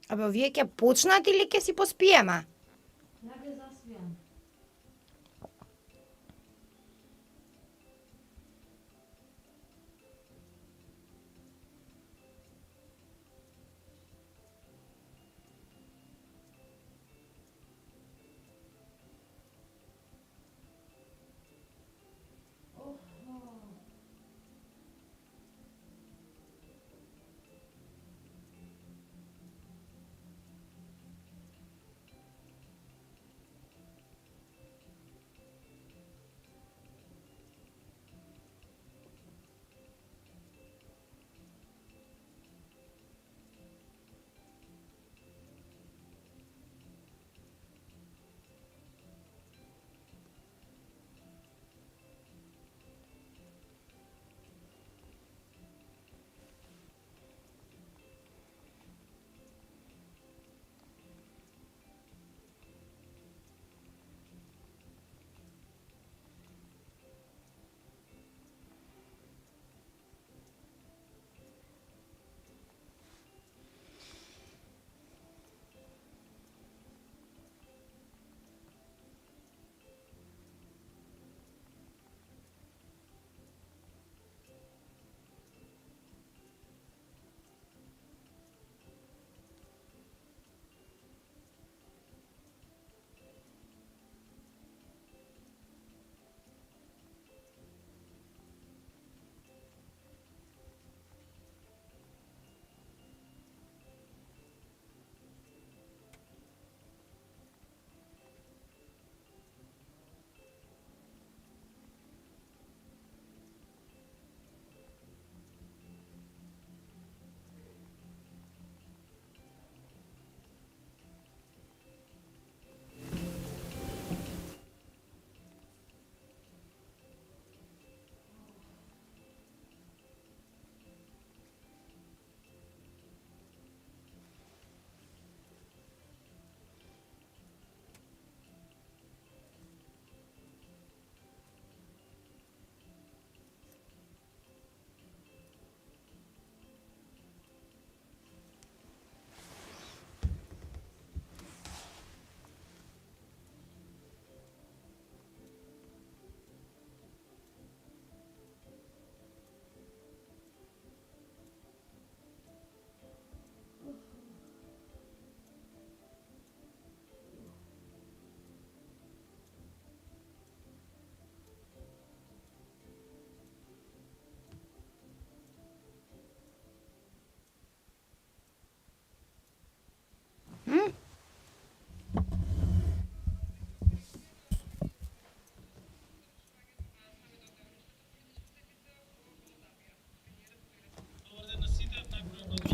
Абе, овие ќе почнат или ќе си поспиеме?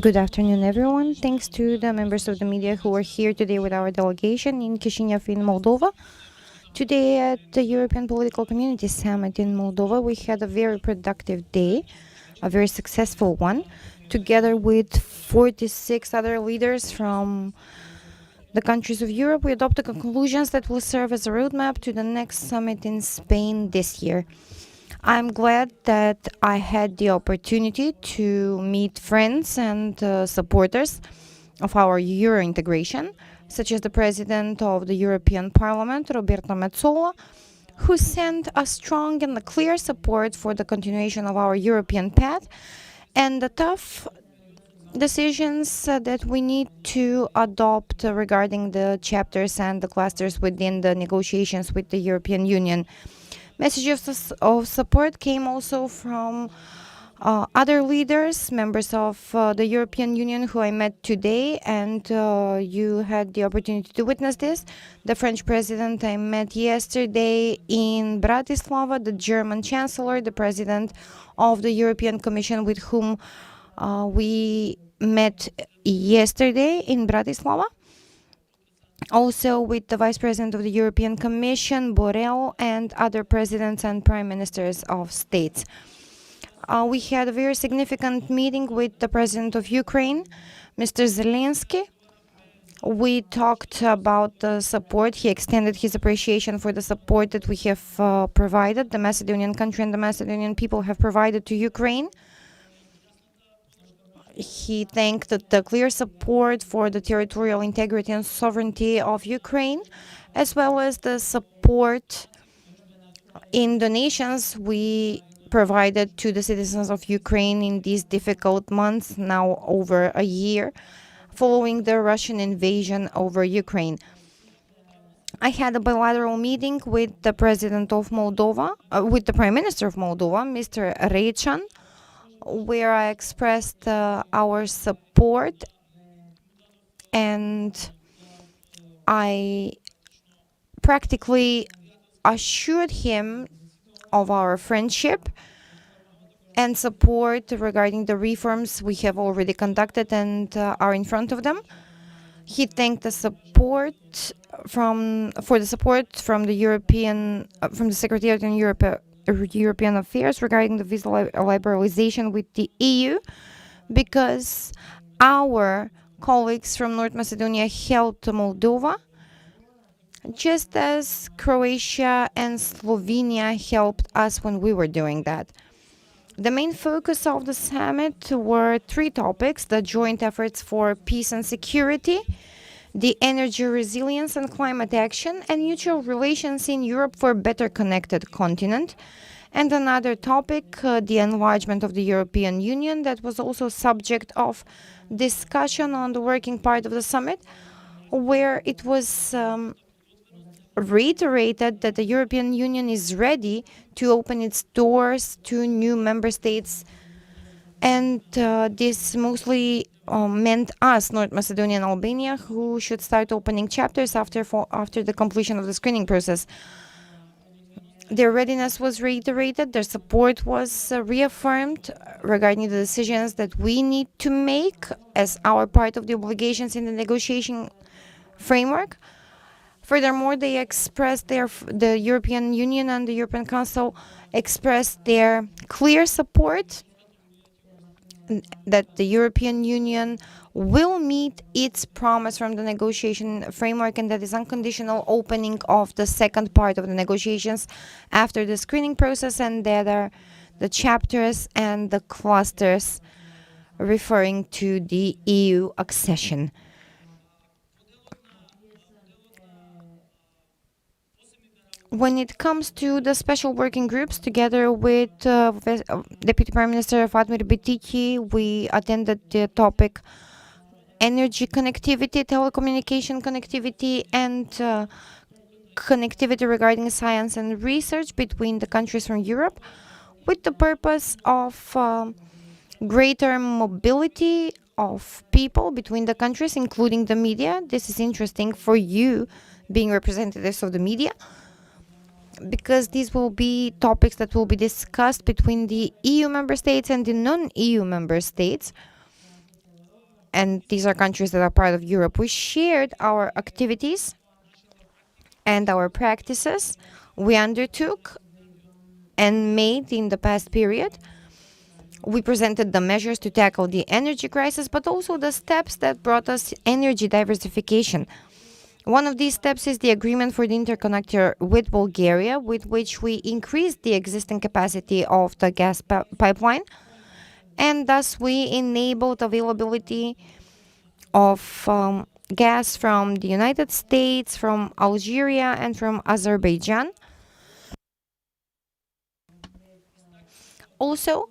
Good afternoon, everyone. Thanks to the members of the media who are here today with our delegation in Chisinau in Moldova. Today at the European Political Community Summit in Moldova, we had a very productive day, a very successful one, together with 46 other leaders from the countries of Europe. We adopted conclusions that will serve as a roadmap to the next summit in Spain this year. I'm glad that I had the opportunity to meet friends and supporters of our Euro integration, such as the President of the European Parliament, Roberta Metsola, who sent a strong and a clear support for the continuation of our European path and the tough decisions that we need to adopt regarding the chapters and the clusters within the negotiations with the European Union. Messages of support came also from other leaders, members of the European Union who I met today, and you had the opportunity to witness this. The French president I met yesterday in Bratislava, the German chancellor, the president of the European Commission with whom we met yesterday in Bratislava. Also with the Vice President of the European Commission, Borrell, and other presidents and prime ministers of states. We had a very significant meeting with the President of Ukraine, Mr. Zelensky. We talked about the support. He extended his appreciation for the support that we have provided, the Macedonian country and the Macedonian people have provided to Ukraine. He thanked the clear support for the territorial integrity and sovereignty of Ukraine, as well as the support in donations we provided to the citizens of Ukraine in these difficult months, now over a year, following the Russian invasion over Ukraine. I had a bilateral meeting with the President of Moldova, with the Prime Minister of Moldova, Mr. Rechan, where I expressed our support, and I practically assured him of our friendship and support regarding the reforms we have already conducted and are in front of them. He thanked the support from the European from the Secretariat on European Affairs regarding the visa liberalization with the EU, because our colleagues from North Macedonia helped Moldova, just as Croatia and Slovenia helped us when we were doing that. The main focus of the summit were three topics: the joint efforts for peace and security, the energy resilience and climate action, and mutual relations in Europe for a better connected continent. And another topic, the enlargement of the European Union, that was also subject of discussion on the working part of the summit, where it was reiterated that the European Union is ready to open its doors to new member states, and this mostly meant us, North Macedonia and Albania, who should start opening chapters after the completion of the screening process. Their readiness was reiterated, their support was reaffirmed regarding the decisions that we need to make as our part of the obligations in the negotiation framework. Furthermore, they expressed the European Union and the European Council expressed their clear support that the European Union will meet its promise from the negotiation framework, and that is unconditional opening of the second part of the negotiations after the screening process, and that are the chapters and the clusters referring to the EU accession. When it comes to the special working groups, together with Deputy Prime Minister Fatmir Bitiki, we attended the topic energy connectivity, telecommunication connectivity, and connectivity regarding science and research between the countries from Europe, with the purpose of greater mobility of people between the countries, including the media. This is interesting for you, being representatives of the media, because these will be topics that will be discussed between the EU member states and the non-EU member states. And these are countries that are part of Europe. We shared our activities and our practices we undertook and made in the past period. We presented the measures to tackle the energy crisis, but also the steps that brought us energy diversification. One of these steps is the agreement for the interconnector with Bulgaria, with which we increased the existing capacity of the gas pipeline, and thus we enabled availability of gas from the United States, from Algeria, and from Azerbaijan. Also,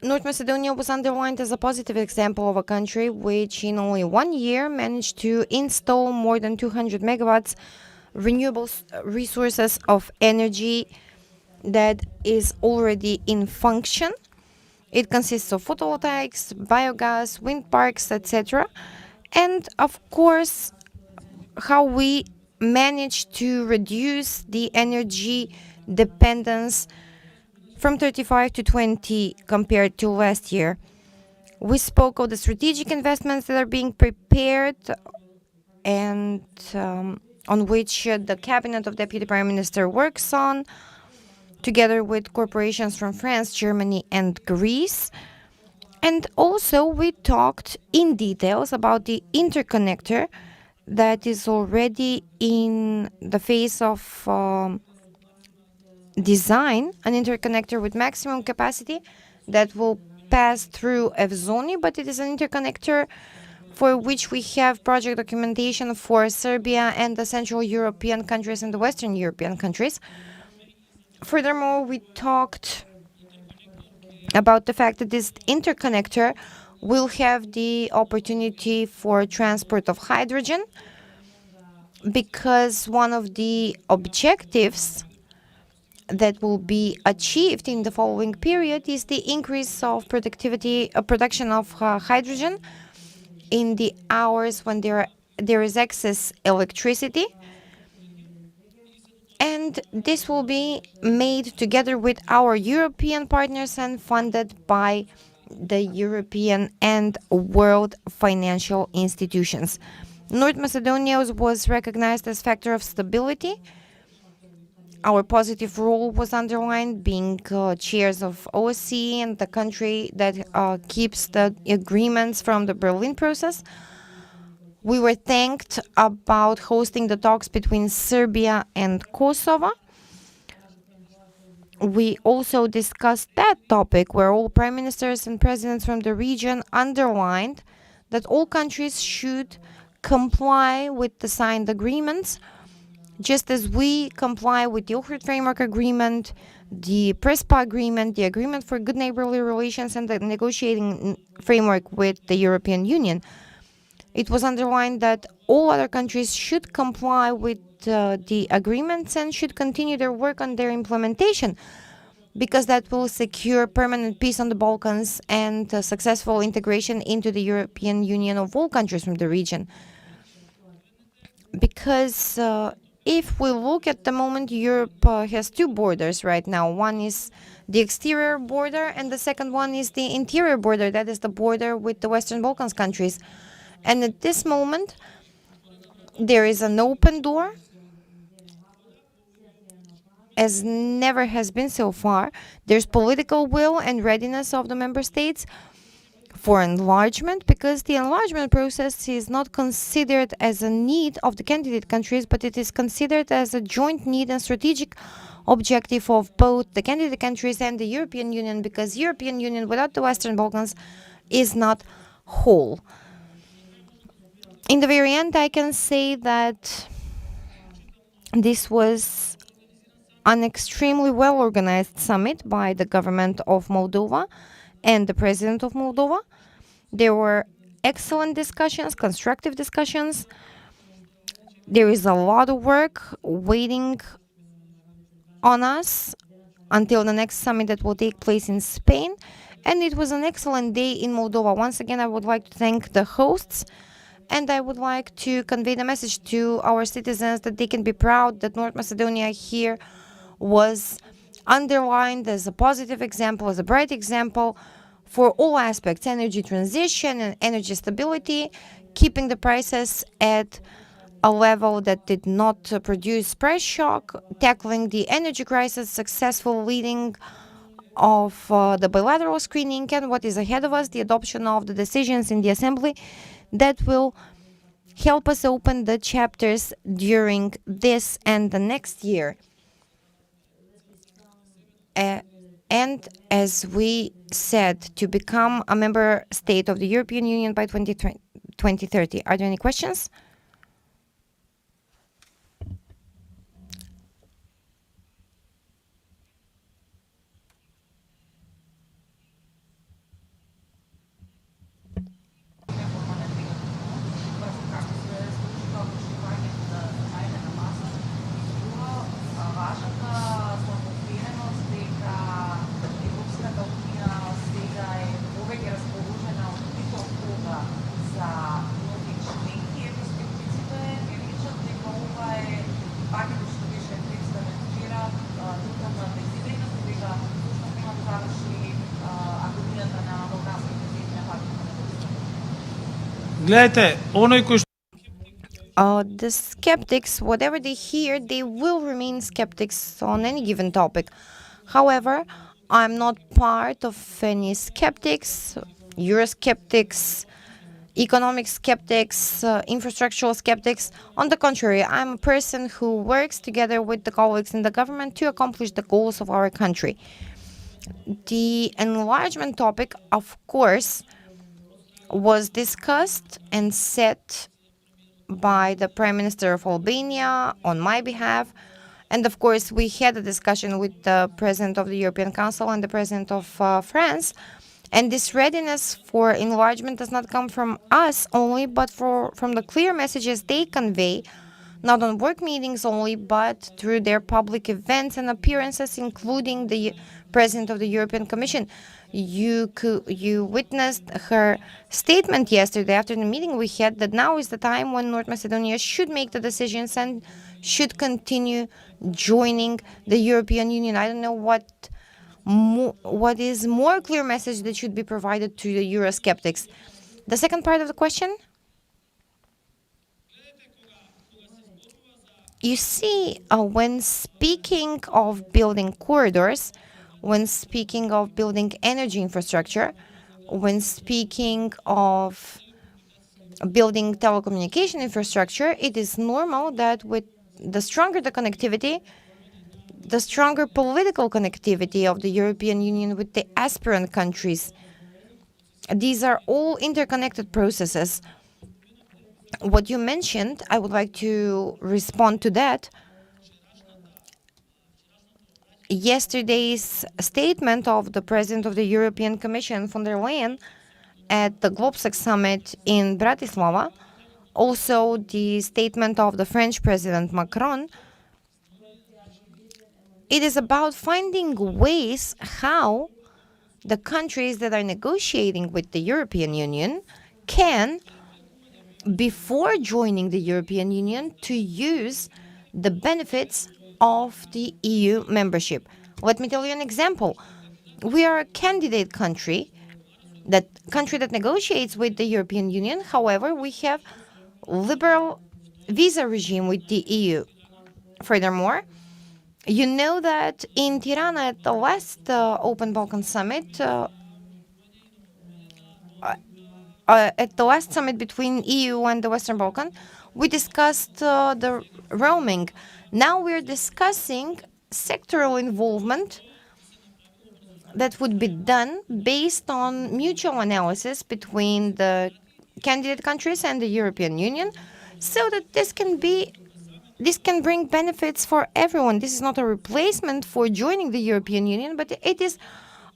North Macedonia was underlined as a positive example of a country which in only 1 year managed to install more than 200 megawatts renewable resources of energy that is already in function. It consists of photovoltaics, biogas, wind parks, etc. And of course, how we managed to reduce the energy dependence from 35 to 20 compared to last year. We spoke of the strategic investments that are being prepared and on which the Cabinet of Deputy Prime Minister works on, together with corporations from France, Germany, and Greece. And also we talked in details about the interconnector that is already in the phase of design, an interconnector with maximum capacity that will pass through Evzoni, but it is an interconnector for which we have project documentation for Serbia and the Central European countries and the Western European countries. Furthermore, we talked about the fact that this interconnector will have the opportunity for transport of hydrogen, because one of the objectives that will be achieved in the following period is the increase of production of hydrogen in the hours when there is excess electricity. And this will be made together with our European partners and funded by the European and world financial institutions. North Macedonia was recognized as factor of stability. Our positive role was underlined, being chairs of OSCE and the country that keeps the agreements from the Berlin process. We were thanked about hosting the talks between Serbia and Kosovo. We also discussed that topic where all prime ministers and presidents from the region underlined that all countries should comply with the signed agreements, just as we comply with the Ohrid Framework Agreement, the PRESPA Agreement, the Agreement for Good Neighborly Relations, and the negotiating framework with the European Union. It was underlined that all other countries should comply with the agreements and should continue their work on their implementation, because that will secure permanent peace on the Balkans and successful integration into the European Union of all countries from the region. Because if we look at the moment, Europe has two borders right now. One is the exterior border, and the second one is the interior border. That is the border with the Western Balkans countries. And at this moment, there is an open door, as never has been so far. There's political will and readiness of the member states for enlargement, because the enlargement process is not considered as a need of the candidate countries, but it is considered as a joint need and strategic objective of both the candidate countries and the European Union, because European Union without the Western Balkans is not whole. In the very end, I can say that this was an extremely well-organized summit by the government of Moldova and the president of Moldova. There were excellent discussions, constructive discussions. There is a lot of work waiting on us until the next summit that will take place in Spain. And it was an excellent day in Moldova. Once again, I would like to thank the hosts. And I would like to convey the message to our citizens that they can be proud that North Macedonia here was underlined as a positive example, as a bright example for all aspects: energy transition and energy stability, keeping the prices at a level that did not produce price shock, tackling the energy crisis, successful leading of the bilateral screening, and what is ahead of us, the adoption of the decisions in the Assembly that will help us open the chapters during this and the next year. And as we said, to become a member state of the European Union by 2030. Are there any questions? The skeptics, whatever they hear, they will remain skeptics on any given topic. However, I'm not part of any skeptics, Eurosceptics, economic skeptics, infrastructural skeptics. On the contrary, I'm a person who works together with the colleagues in the government to accomplish the goals of our country. The enlargement topic, of course, was discussed and set by the Prime Minister of Albania on my behalf. And of course, we had a discussion with the President of the European Council and the President of France. And this readiness for enlargement does not come from us only, but from the clear messages they convey, not on work meetings only, but through their public events and appearances, including the President of the European Commission. You witnessed her statement yesterday after the meeting we had that now is the time when North Macedonia should make the decisions and should continue joining the European Union. I don't know what is more clear message that should be provided to the Eurosceptics. The second part of the question? You see, when speaking of building corridors, when speaking of building energy infrastructure, when speaking of building telecommunication infrastructure, it is normal that with the stronger the connectivity, the stronger political connectivity of the European Union with the aspirant countries. These are all interconnected processes. What you mentioned, I would like to respond to that. Yesterday's statement of the President of the European Commission, von der Leyen, at the GlobeSec Summit in Bratislava, also the statement of the French President Macron, it is about finding ways how the countries that are negotiating with the European Union can, before joining the European Union, to use the benefits of the EU membership. Let me tell you an example. We are a candidate country, that country that negotiates with the European Union. However, we have liberal visa regime with the EU. Furthermore, you know that in Tirana at the last Open Balkan Summit, at the last summit between EU and the Western Balkan, we discussed the roaming. Now we're discussing sectoral involvement that would be done based on mutual analysis between the candidate countries and the European Union, so that this can bring benefits for everyone. This is not a replacement for joining the European Union, but it is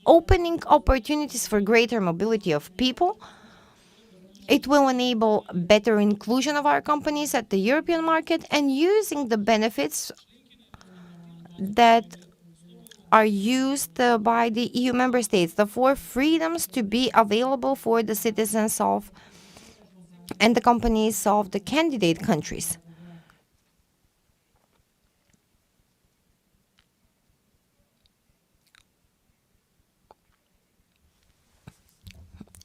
opening opportunities for greater mobility of people. It will enable better inclusion of our companies at the European market and using the benefits that are used by the EU member states, the four freedoms to be available for the citizens of and the companies of the candidate countries.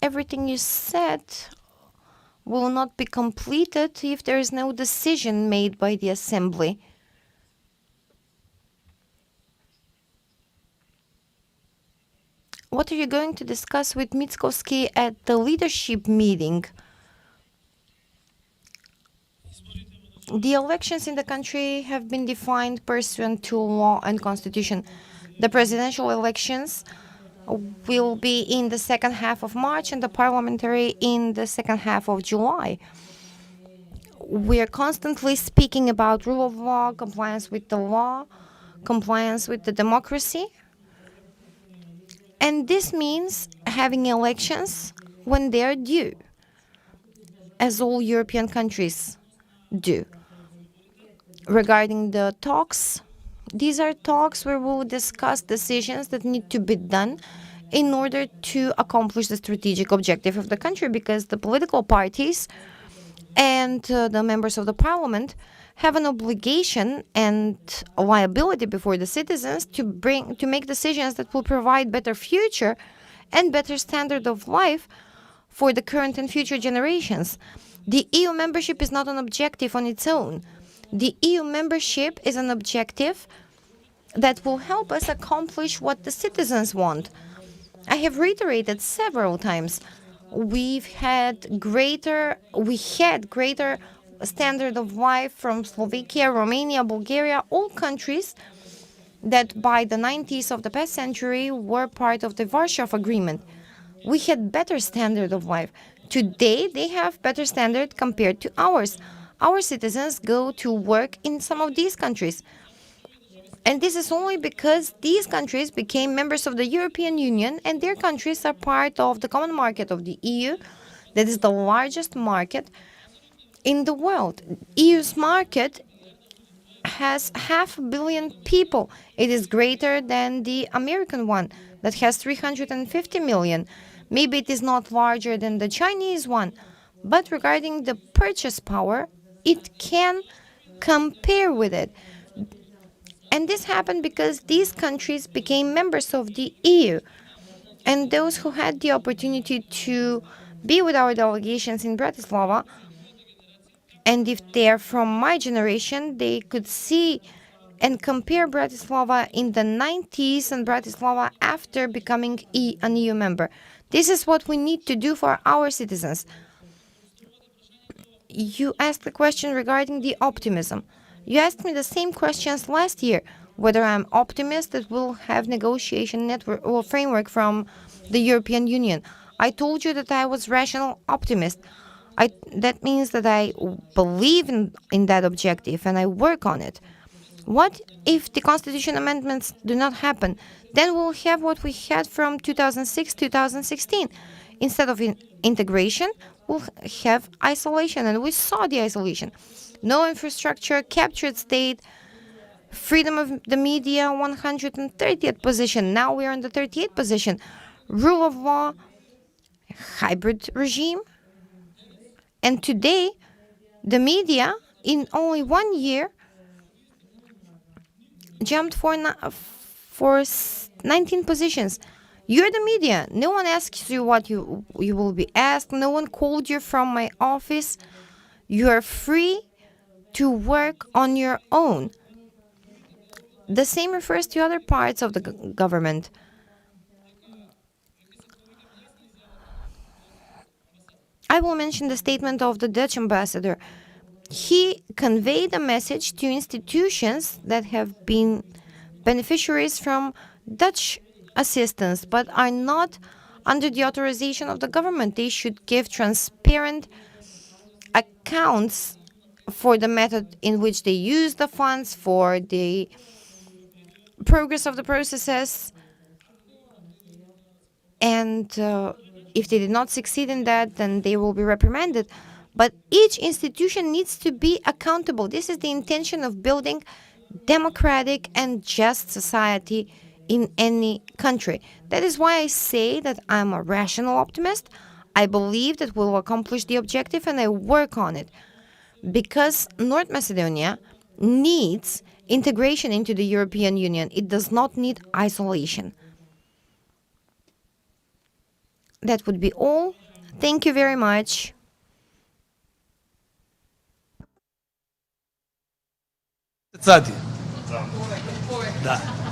Everything you said will not be completed if there is no decision made by the Assembly. What are you going to discuss with Mickoski at the leadership meeting? The elections in the country have been defined pursuant to law and constitution. The presidential elections will be in the second half of March and the parliamentary in the second half of July. We are constantly speaking about rule of law, compliance with the law, compliance with the democracy. And this means having elections when they are due, as all European countries do. Regarding the talks, these are talks where we will discuss decisions that need to be done in order to accomplish the strategic objective of the country, because the political parties and the members of the parliament have an obligation and a liability before the citizens to make decisions that will provide better future and better standard of life for the current and future generations. The EU membership is not an objective on its own. The EU membership is an objective that will help us accomplish what the citizens want. I have reiterated several times, we had greater standard of life from Slovakia, Romania, Bulgaria, all countries that by the 90s of the past century were part of the Warsaw Agreement. We had better standard of life. Today, they have better standard compared to ours. Our citizens go to work in some of these countries. And this is only because these countries became members of the European Union, and their countries are part of the common market of the EU, that is the largest market in the world. EU's market has 500 million people. It is greater than the American one that has 350 million. Maybe it is not larger than the Chinese one, but regarding the purchase power, it can compare with it. And this happened because these countries became members of the EU. And those who had the opportunity to be with our delegations in Bratislava, and if they are from my generation, they could see and compare Bratislava in the 90s and Bratislava after becoming an EU member. This is what we need to do for our citizens. You asked a question regarding the optimism. You asked me the same questions last year, whether I'm optimist that we'll have negotiation network or framework from the European Union. I told you that I was rational optimist. That means that I believe in that objective and I work on it. What if the constitution amendments do not happen? Then we'll have what we had from 2006-2016. Instead of integration, we'll have isolation, and we saw the isolation. No infrastructure, captured state, freedom of the media, 130th position. Now we are in the 38th position. Rule of law, hybrid regime. And today, the media, in only 1 year, jumped for 19 positions. You're the media. No one asks you what you will be asked. No one called you from my office. You are free to work on your own. The same refers to other parts of the government. I will mention the statement of the Dutch ambassador. He conveyed a message to institutions that have been beneficiaries from Dutch assistance but are not under the authorization of the government. They should give transparent accounts for the method in which they use the funds, for the progress of the processes, and if they did not succeed in that, then they will be reprimanded. But each institution needs to be accountable. This is the intention of building democratic and just society in any country. That is why I say that I'm a rational optimist. I believe that we'll accomplish the objective and I work on it. Because North Macedonia needs integration into the European Union. It does not need isolation. That would be all. Thank you very much. Сати. Да.